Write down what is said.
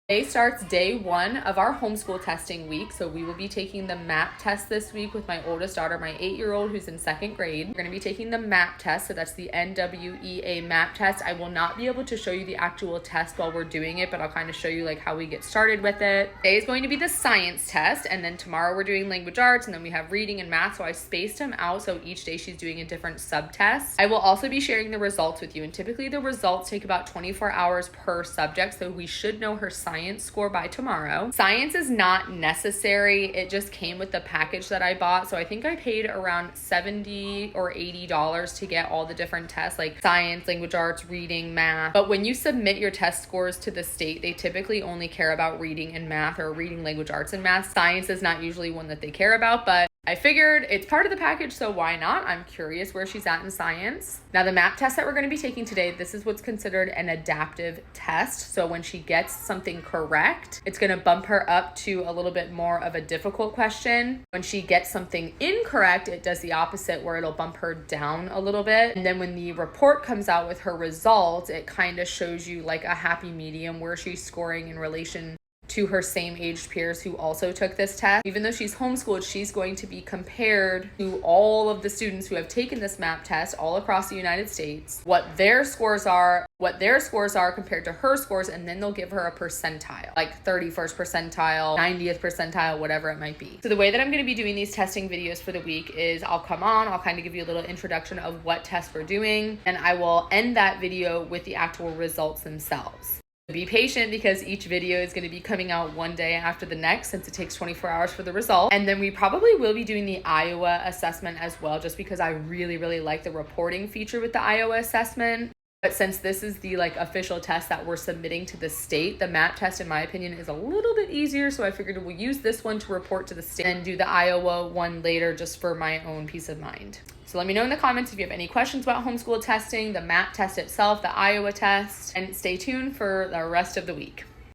Today starts day 1 of our homeschool testing week. So we will be taking the MAP test this week with my oldest daughter, my 8-year-old who's in 2nd grade. We're going to be taking the MAP test. So that's the NWEA MAP test. I will not be able to show you the actual test while we're doing it, but I'll kind of show you like how we get started with it. Today is going to be the science test. And then tomorrow we're doing language arts, and then we have reading and math. So I spaced them out. So each day she's doing a different sub-test. I will also be sharing the results with you. And typically the results take about 24 hours per subject. So we should know her science score by tomorrow. Science is not necessary. It just came with the package that I bought. So I think I paid around $70 or $80 to get all the different tests like science, language arts, reading, math. But when you submit your test scores to the state, they typically only care about reading and math, or reading, language arts, and math. Science is not usually one that they care about, but I figured it's part of the package, so why not? I'm curious where she's at in science. Now, the MAP test that we're going to be taking today, this is what's considered an adaptive test. So when she gets something correct, it's going to bump her up to a little bit more of a difficult question. When she gets something incorrect, it does the opposite, where it'll bump her down a little bit. And then when the report comes out with her results, it kind of shows you like a happy medium where she's scoring in relation to her same aged peers who also took this test. Even though she's homeschooled, she's going to be compared to all of the students who have taken this MAP test all across the United States, what their scores are compared to her scores, and then they'll give her a percentile, like 31st percentile, 90th percentile, whatever it might be. So the way that I'm going to be doing these testing videos for the week is I'll come on, I'll kind of give you a little introduction of what tests we're doing, and I will end that video with the actual results themselves. Be patient, because each video is going to be coming out one day after the next, since it takes 24 hours for the result. And then we probably will be doing the Iowa assessment as well, just because I really like the reporting feature with the Iowa assessment. But since this is the like official test that we're submitting to the state, the MAP test, in my opinion, is a little bit easier. So I figured we'll use this one to report to the state and do the Iowa one later, just for my own peace of mind. So let me know in the comments if you have any questions about homeschool testing, the MAP test itself, the Iowa test, and stay tuned for the rest of the week.